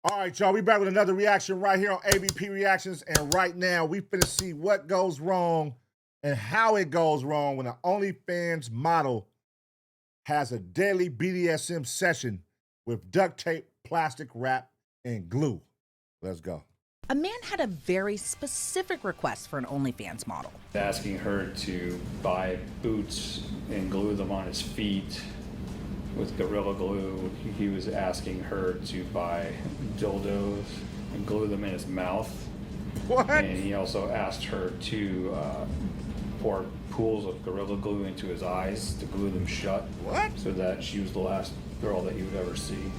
All right, y'all, we back with another reaction right here on ABP Reactions, and right now we finna see what goes wrong and how it goes wrong when an OnlyFans model has a daily BDSM session with duct tape, plastic wrap, and glue. Let's go. A man had a very specific request for an OnlyFans model. Asking her to buy boots and glue them on his feet with Gorilla Glue. He was asking her to buy dildos and glue them in his mouth. What? And he also asked her to pour pools of Gorilla Glue into his eyes to glue them shut. What? So that she was the last girl that he would ever see.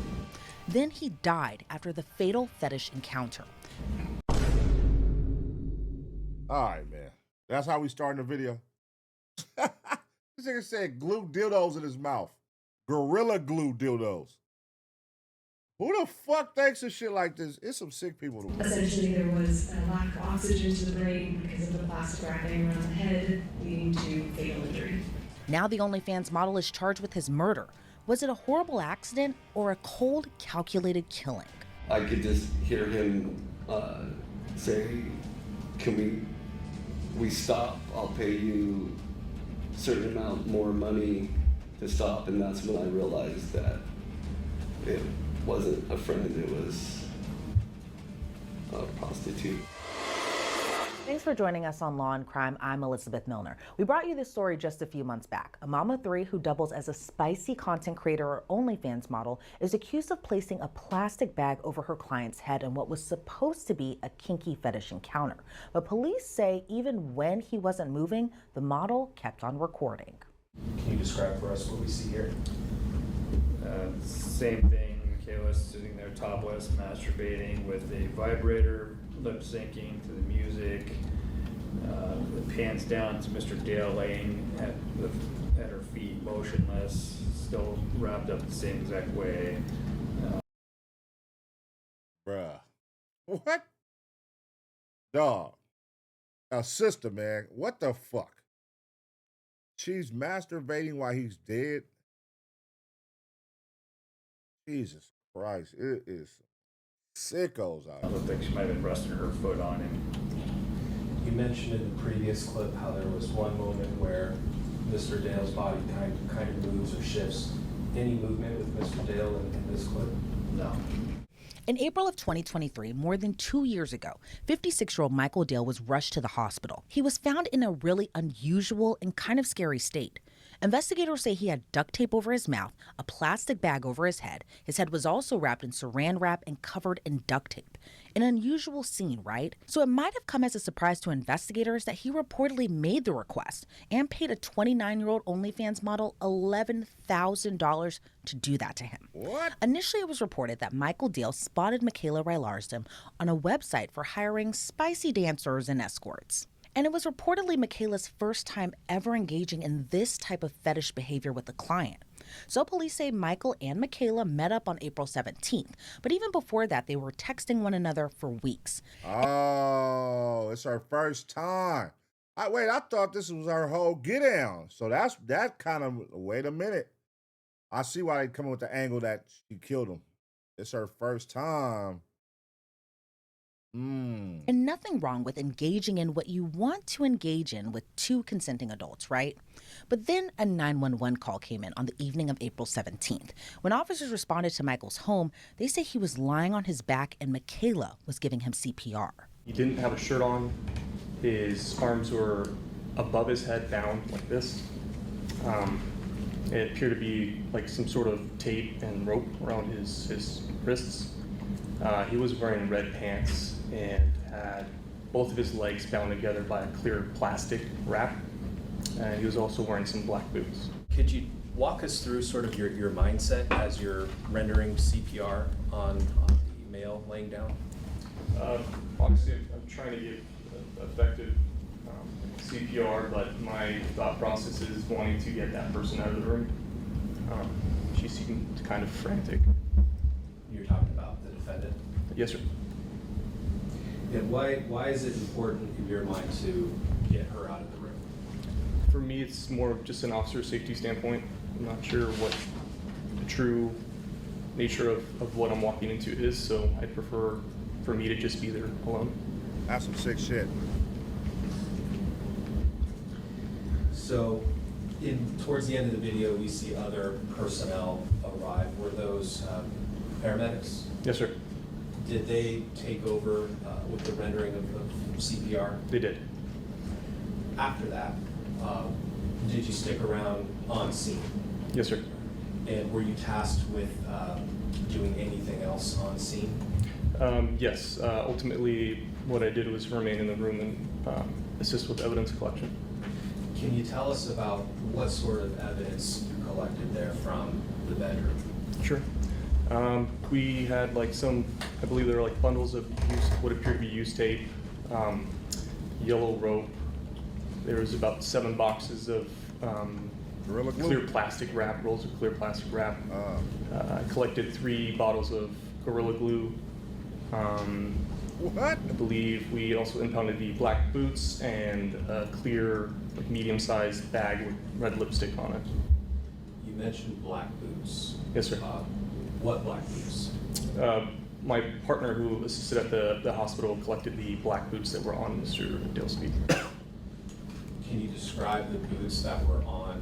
Then he died after the fatal fetish encounter. All right, man. That's how we starting the video. This nigga said glue dildos in his mouth. Gorilla Glue dildos. Who the fuck thinks of shit like this? It's some sick people. Essentially, there was a lack of oxygen to the brain because of the plastic wrapping around the head, leading to fatal injury. Now the OnlyFans model is charged with his murder. Was it a horrible accident or a cold, calculated killing? I could just hear him say, can we stop? I'll pay you a certain amount more money to stop. And that's when I realized that it wasn't a friend, it was a prostitute. Thanks for joining us on Law and Crime. I'm Elizabeth Milner. We brought you this story just a few months back. A mom of three who doubles as a spicy content creator or OnlyFans model is accused of placing a plastic bag over her client's head in what was supposed to be a kinky fetish encounter. But police say even when he wasn't moving, the model kept on recording. Can you describe for us what we see here? Same thing. Michaela's sitting there topless, masturbating with a vibrator, lip syncing to the music. It pans down to Mr. Dale laying at her feet, motionless, still wrapped up the same exact way. Bruh. What? Dog. Now, sister, man, what the fuck? She's masturbating while he's dead? Jesus Christ, it is sickos out I here. looked like she might have been resting her foot on him. You mentioned in the previous clip how there was one moment where Mr. Dale's body kind of moves or shifts. Any movement with Mr. Dale in this clip? No. In April of 2023, more than 2 years ago, 56-year-old Michael Dale was rushed to the hospital. He was found in a really unusual and kind of scary state. Investigators say he had duct tape over his mouth, a plastic bag over his head. His head was also wrapped in saran wrap and covered in duct tape. An unusual scene, right? So it might have come as a surprise to investigators that he reportedly made the request and paid a 29-year-old OnlyFans model $11,000 to do that to him. What? Initially, it was reported that Michael Dale spotted Michaela Rylarsdom on a website for hiring spicy dancers and escorts. And it was reportedly Michaela's first time ever engaging in this type of fetish behavior with a client. So police say Michael and Michaela met up on April 17th. But even before that, they were texting one another for weeks. Oh, it's her first time. I thought this was her whole get down. So that kind of, wait a minute. I see why they come up with the angle that she killed him. It's her first time. And nothing wrong with engaging in what you want to engage in with two consenting adults, right? But then a 911 call came in on the evening of April 17th. When officers responded to Michael's home, they say he was lying on his back and Michaela was giving him CPR. He didn't have a shirt on. His arms were above his head, down like this. It appeared to be like some sort of tape and rope around his wrists. He was wearing red pants and had both of his legs bound together by a clear plastic wrap. And he was also wearing some black boots. Could you walk us through sort of your mindset as you're rendering CPR on the male laying down? Obviously, I'm trying to give effective CPR, but my thought process is wanting to get that person out of the room. She seemed kind of frantic. You're talking about the defendant? Yes, sir. And why is it important in your mind to get her out of the room? For me, it's more of just an officer safety standpoint. I'm not sure what the true nature of what I'm walking into is, so I'd prefer for me to just be there alone. That's some sick shit. So, towards the end of the video, we see other personnel arrive. Were those paramedics? Yes, sir. Did they take over with the rendering of CPR? They did. After that, did you stick around on scene? Yes, sir. And were you tasked with doing anything else on scene? Yes. Ultimately, what I did was remain in the room and assist with evidence collection. Can you tell us about what sort of evidence you collected there from the bedroom? Sure. We had like some, I believe there were like bundles of what appeared to be used tape, yellow rope. There was about 7 boxes of Gorilla Glue? clear plastic wrap, rolls of clear plastic wrap. I collected 3 bottles of Gorilla Glue. What? I believe we also impounded the black boots and a clear, like, medium-sized bag with red lipstick on it. You mentioned black boots. Yes, sir. What black boots? My partner who assisted at the hospital collected the black boots that were on Mr. Dale's feet. Can you describe the boots that were on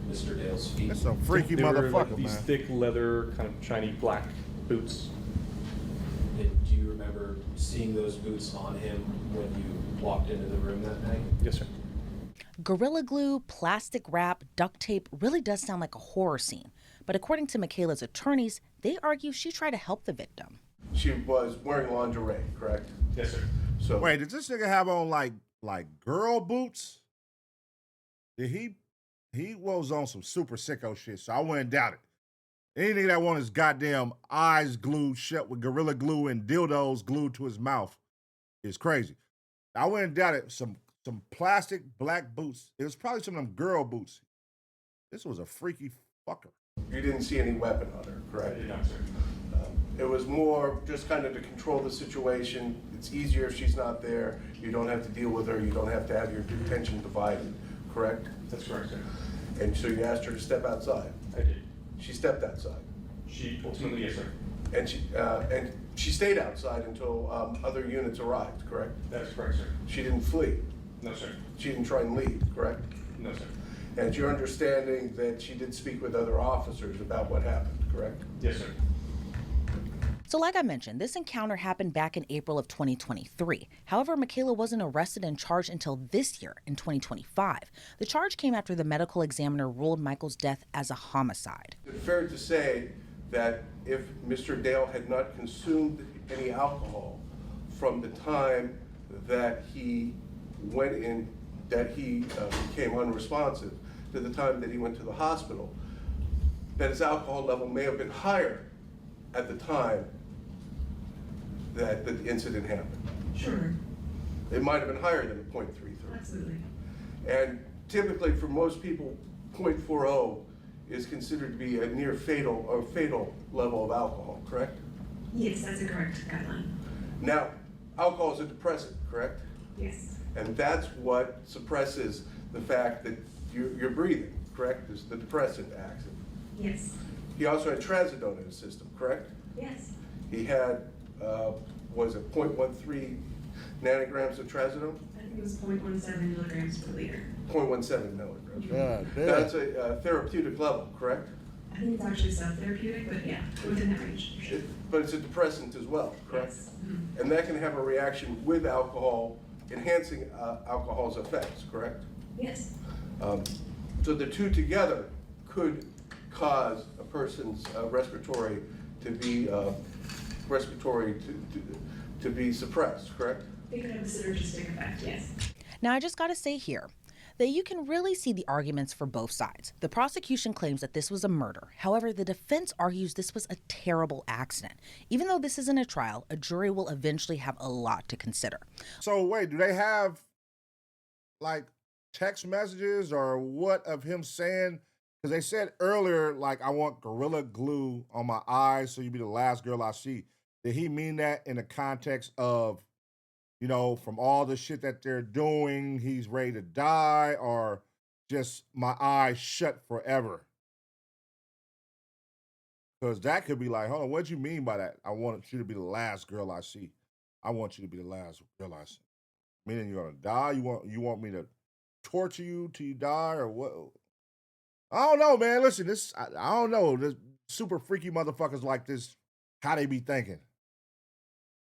Mr. Dale's feet? That's some freaky They were motherfucker, like these man. thick leather, kind of shiny black boots. And do you remember seeing those boots on him when you walked into the room that night? Yes, sir. Gorilla Glue, plastic wrap, duct tape really does sound like a horror scene. But according to Michaela's attorneys, they argue she tried to help the victim. She was wearing lingerie, correct? Yes, sir. So Wait, did this nigga have on like girl boots? Did he was on some super sicko shit, so I wouldn't doubt it. Any nigga that want his goddamn eyes glued shut with Gorilla Glue and dildos glued to his mouth is crazy. I wouldn't doubt it. Some plastic black boots. It was probably some of them girl boots. This was a freaky fucker. you didn't see any weapon on her, correct? It was more just kind of to control the situation. It's easier if she's not there. You don't have to deal with her. You don't have to have your attention divided, correct? That's correct, sir. And so you asked her to step outside. I did. She stepped outside. She ultimately, yes, sir. And she stayed outside until other units arrived, correct? That's correct, sir. She didn't flee. No, sir. She didn't try and leave, correct? No, sir. And it's your understanding that she did speak with other officers about what happened, correct? Yes, sir. So like I mentioned, this encounter happened back in April of 2023. However, Michaela wasn't arrested and charged until this year in 2025. The charge came after the medical examiner ruled Michael's death as a homicide. Is it fair to say that if Mr. Dale had not consumed any alcohol from the time that he went in, that he became unresponsive, to the time that he went to the hospital, that his alcohol level may have been higher at the time that the incident happened? Sure, It might have been higher than a .33. absolutely. And typically for most people, .40 is considered to be a near fatal or fatal level of alcohol, correct? Yes, that's a correct guideline. Now, alcohol is a depressant, correct? Yes, And that's what suppresses the fact that you're breathing, correct? Is the depressant acting. yes, He also had trazodone in his system, correct? yes, He had, was it .13 nanograms of trazodone? I think it was 0.17 milligrams per liter. 0.17 milligrams. God damn. That's a therapeutic level, correct? I think it's actually sub-therapeutic, but yeah, within that range, for sure. But it's a depressant as well, correct? Yes. Mhm. And that can have a reaction with alcohol, enhancing alcohol's effects, correct? Yes, So the two together could cause a person's respiratory to be to be suppressed, correct? they could have a synergistic effect, yes. Now, I just got to say here that you can really see the arguments for both sides. The prosecution claims that this was a murder. However, the defense argues this was a terrible accident. Even though this isn't a trial, a jury will eventually have a lot to consider. So wait, do they have like text messages or what of him saying? Because they said earlier, like, I want Gorilla Glue on my eyes so you be the last girl I see. Did he mean that in the context of, you know, from all the shit that they're doing, he's ready to die, or just my eyes shut forever? Because that could be like, hold on, what you mean by that? I want you to be the last girl I see. I want you to be the last girl I see. Meaning you're gonna die? You want me to torture you till you die or what? I don't know, man. Listen, I don't know. This super freaky motherfuckers like this, how they be thinking.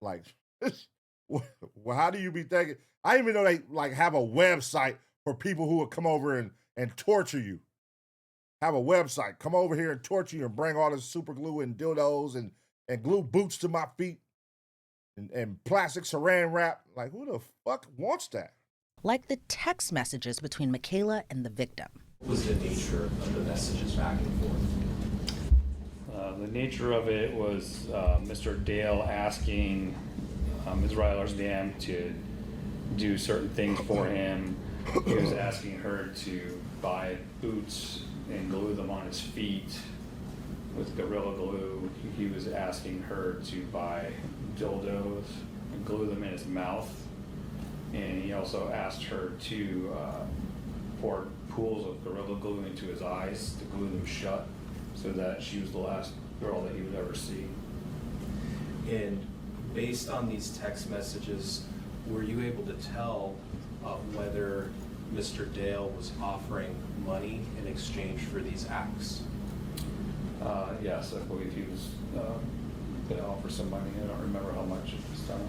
Like, well, how do you be thinking? I didn't even know they like have a website for people who will come over and torture you. Have a website. Come over here and torture you and bring all this super glue and dildos and glue boots to my feet and plastic saran wrap. Like, who the fuck wants that? Like the text messages between Michaela and the victim. What was the nature of the messages back and forth? The nature of it was Mr. Dale asking Ms. Rylersdam to do certain things for him. He was asking her to buy boots and glue them on his feet with Gorilla Glue. He was asking her to buy dildos and glue them in his mouth. And he also asked her to pour pools of Gorilla Glue into his eyes to glue them shut so that she was the last girl that he would ever see. And based on these text messages, were you able to tell whether Mr. Dale was offering money in exchange for these acts? Yes, I believe he was going to offer some money. I don't remember how much at this time.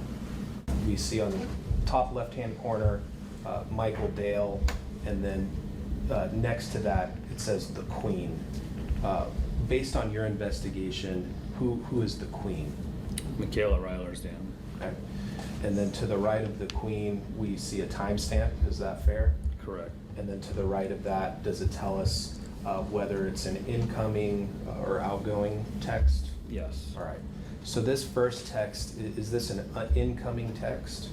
We see on the top left-hand corner, Michael Dale, and then next to that, it says the Queen. Based on your investigation, who is the Queen? Michaela Rylersdam. Okay. And then to the right of the Queen, we see a timestamp. Is that fair? Correct. And then to the right of that, does it tell us whether it's an incoming or outgoing text? Yes. All right. So this first text, is this an incoming text?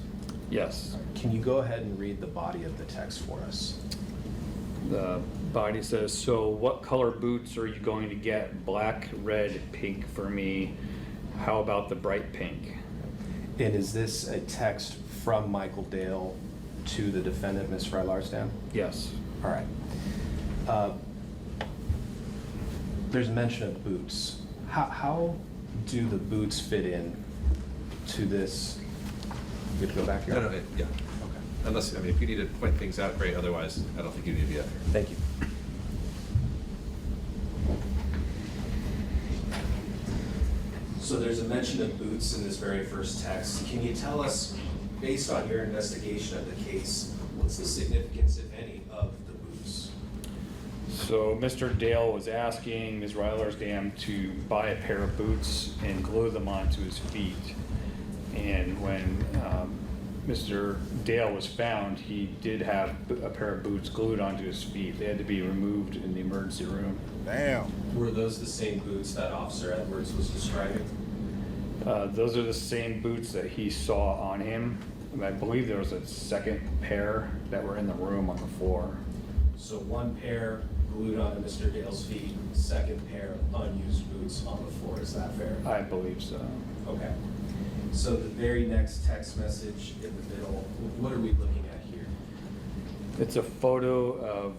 Yes. Can you go ahead and read the body of the text for us? The body says, so what color boots are you going to get? Black, red, pink for me. How about the bright pink? And is this a text from Michael Dale to the defendant, Ms. Rylersdam? Yes. All right. There's mention of boots. How do the boots fit in to this? Good to go back here? No, yeah. Okay. Unless, I mean, if you need to point things out, great. Otherwise, I don't think you need to be up here. Thank you. So there's a mention of boots in this very first text. Can you tell us, based on your investigation of the case, what's the significance, if any, of the boots? So Mr. Dale was asking Ms. Rylersdam to buy a pair of boots and glue them onto his feet. And when Mr. Dale was found, he did have a pair of boots glued onto his feet. They had to be removed in the emergency room. Damn. Were those the same boots that Officer Edwards was describing? Those are the same boots that he saw on him. And I believe there was a second pair that were in the room on the floor. So one pair glued onto Mr. Dale's feet, second pair of unused boots on the floor. Is that fair? I believe so. Okay. So the very next text message in the middle, what are we looking at here? It's a photo of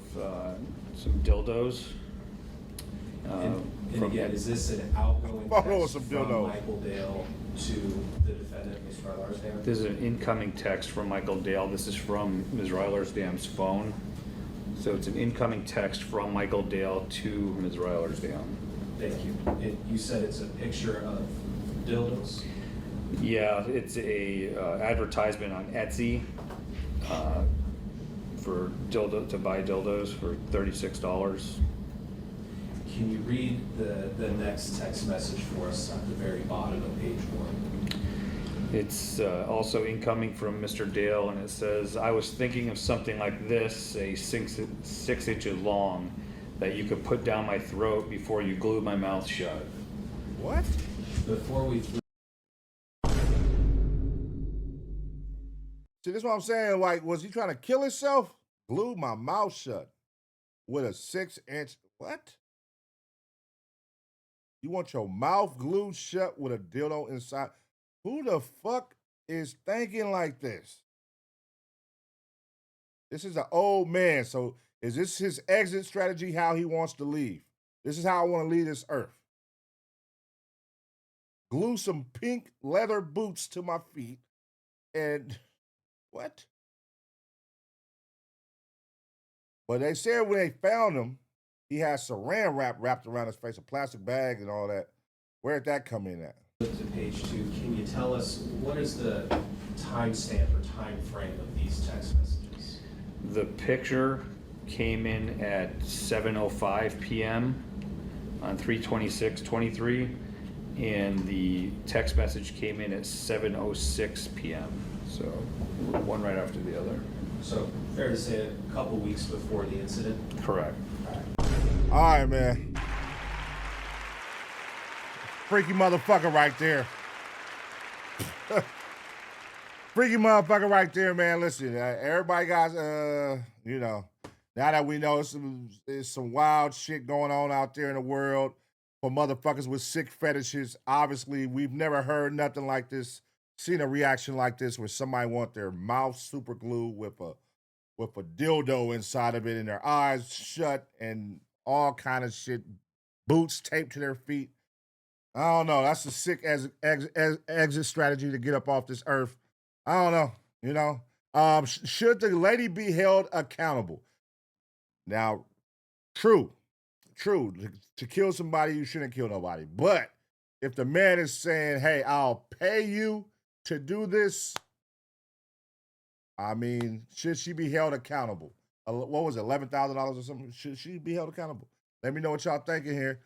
some dildos. And from again, is this an outgoing Photo of text some from dildos. Michael Dale to the defendant, Ms. Rylersdam? This is an incoming text from Michael Dale. This is from Ms. Rylersdam's phone. So it's an incoming text from Michael Dale to Ms. Rylersdam. Thank you. And you said it's a picture of dildos? Yeah, it's a advertisement on Etsy for dildo to buy dildos for $36. Can you read the next text message for us at the very bottom of page 1? It's also incoming from Mr. Dale, and it says, I was thinking of something like this, say 6 inches long, that you could put down my throat before you glue my mouth shut. What? Before we See, this is what I'm saying. Like, was he trying to kill himself? Glue my mouth shut with a 6-inch. What? You want your mouth glued shut with a dildo inside? Who the fuck is thinking like this? This is an old man. So is this his exit strategy, how he wants to leave? This is how I want to leave this earth. glue some pink leather boots to my feet, and what? But they said when they found him, he had saran wrap wrapped around his face, a plastic bag and all that. Where did that come in at? To page 2, can you tell us what is the timestamp or time frame of these text messages? The picture came in at 7:05 p.m. on 3/26/23, and the text message came in at 7:06 p.m. So one right after the other. So fair to say a couple weeks before the incident? Correct. All right, man. Freaky motherfucker right there. Freaky motherfucker right there, man. Listen, everybody got, you know, now that we know there's some wild shit going on out there in the world for motherfuckers with sick fetishes. Obviously, we've never heard nothing like this, seen a reaction like this where somebody want their mouth super glued with a dildo inside of it and their eyes shut and all kind of shit, boots taped to their feet. I don't know. That's a sick exit strategy to get up off this earth. I don't know. You know, should the lady be held accountable? Now, true. To kill somebody, you shouldn't kill nobody. But if the man is saying, "Hey, I'll pay you to do this," I mean, should she be held accountable? What was it, $11,000 or something? Should she be held accountable? Let me know what y'all thinking here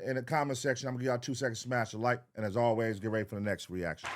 in the comment section. I'm gonna give y'all 2 seconds to smash the like, and as always, get ready for the next reaction.